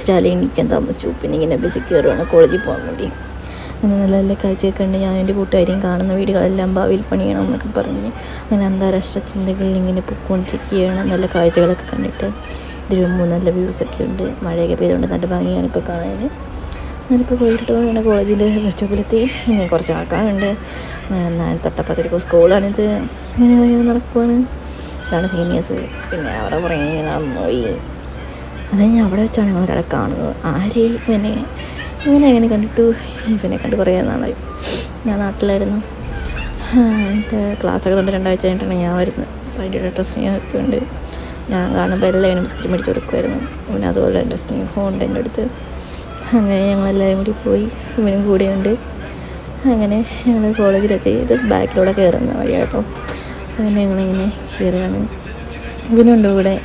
രാവിലെ എണീക്കാൻ താമസിച്ചു. പിന്നെ ഇങ്ങനെ ബസ്സിൽ കയറുകയാണ് കോളേജിൽ പോകാൻ വേണ്ടി. അങ്ങനെ നല്ല നല്ല കാഴ്ചയൊക്കെ ഉണ്ട്. ഞാൻ എൻ്റെ കൂട്ടുകാരെയും കാണുന്ന വീടുകളെല്ലാം ഭാവിയിൽ പണിയണം എന്നൊക്കെ പറഞ്ഞ് അങ്ങനെ അന്താരാഷ്ട്ര ചിന്തകളിൽ ഇങ്ങനെ പൊയ്ക്കൊണ്ടിരിക്കുകയാണ്. നല്ല കാഴ്ചകളൊക്കെ കണ്ടിട്ട് ഇതിന് മുമ്പ് നല്ല വ്യൂസൊക്കെ ഉണ്ട്. മഴയൊക്കെ പെയ്തുകൊണ്ട് നല്ല ഭംഗിയാണ് ഇപ്പോൾ കാണാൻ. ഞാനിപ്പോൾ പോയിട്ട് അങ്ങനെ കോളേജിൻ്റെ ബസ് സ്റ്റോപ്പിലെത്തി. ഇനി കുറച്ച് ആൾക്കാരുണ്ട്. തൊട്ടപ്പുറത്തൊരു സ്കൂളാണിത്. ഇങ്ങനെ നടക്കുവാണ്. ഇതാണ് സീനിയേഴ്സ്. പിന്നെ അവിടെ കുറേ പോയി. അത് ഞാൻ അവിടെ വെച്ചാണ് ഞങ്ങളൊരാളെ കാണുന്നത്. ആര് ഇവനെ കണ്ടിട്ടു. ഇവനെ കണ്ട് കുറേ നാളായി. ഞാൻ നാട്ടിലായിരുന്നു. എൻ്റെ ക്ലാസ്സൊക്കെ തൊട്ട് 2 ആഴ്ച കഴിഞ്ഞിട്ടാണ് ഞാൻ വരുന്നത്. അതിൻ്റെ ടെസ്റ്റിങ്ങൊക്കെ ഉണ്ട്. ഞാൻ കാണുമ്പോൾ എല്ലാവരും ബിസ്ക്കറ്റ് മേടിച്ച് കൊടുക്കുമായിരുന്നു. പിന്നെ അതുപോലെ എൻ്റെ സ്നേഹമുണ്ട് എൻ്റെ അടുത്ത്. അങ്ങനെ ഞങ്ങളെല്ലാവരും കൂടി പോയി. ഇവനും കൂടെയുണ്ട്. അങ്ങനെ ഞങ്ങൾ കോളേജിലെത്തി. ഇത് ബാക്കിലൂടെ കയറുന്ന വഴിയാട്ടോ. അങ്ങനെ ഞങ്ങളിങ്ങനെ കയറുകയാണ്. ഇവനുണ്ട് കൂടെ.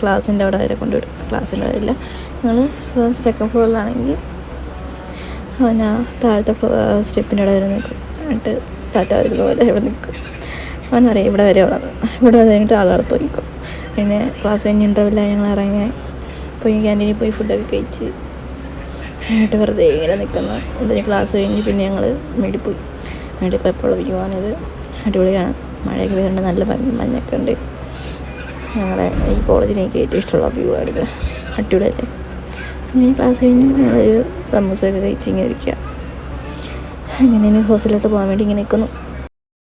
ക്ലാസ്സിൻ്റെ അവിടെ വരെ കൊണ്ടുവിടും. ക്ലാസ്സിൻ്റെ അവിടെ ഇല്ല. ഞങ്ങൾ സെക്കൻഡ് ഫ്ലോറിലാണെങ്കിൽ അവൻ ആ താഴത്തെ സ്റ്റെപ്പിൻ്റെ അവിടെ വരെ നിൽക്കും. എന്നിട്ട് ടാറ്റ വരുന്ന പോലെ ഇവിടെ നിൽക്കും. അവനറിയാം ഇവിടെ വരെ ഉള്ളത്. ഇവിടെ കഴിഞ്ഞിട്ട് ആളുകൾ പോയി നിൽക്കും. പിന്നെ ക്ലാസ് കഴിഞ്ഞിട്ടുണ്ടാവില്ല. ഞങ്ങൾ ഇറങ്ങി പോയി ക്യാൻറ്റീനിൽ പോയി ഫുഡൊക്കെ കഴിച്ച് എന്നിട്ട് വെറുതെ ഇങ്ങനെ നിൽക്കുന്ന. അതിന് ക്ലാസ് കഴിഞ്ഞ് പിന്നെ ഞങ്ങൾ മേടിൽ പോയി. മേടിൽ പോയപ്പോൾ വ്യൂവാണിത്. അടിപൊളിയാണ്. മഴയൊക്കെ പെയ്യുന്നുണ്ട്. നല്ല മഞ്ഞൊക്കെ ഉണ്ട്. ഞങ്ങളുടെ ഈ കോളേജിന് എനിക്ക് ഏറ്റവും ഇഷ്ടമുള്ള വ്യൂ ആണിത്. അടിപൊളിയല്ലേ. അങ്ങനെ ക്ലാസ് കഴിഞ്ഞ് ഞങ്ങളൊരു സമൂസയൊക്കെ കഴിച്ച് ഇങ്ങനെ ഇരിക്കുക. അങ്ങനെ ഹോസ്റ്റലിലോട്ട് പോകാൻ വേണ്ടി ഇങ്ങനെ നിൽക്കുന്നു.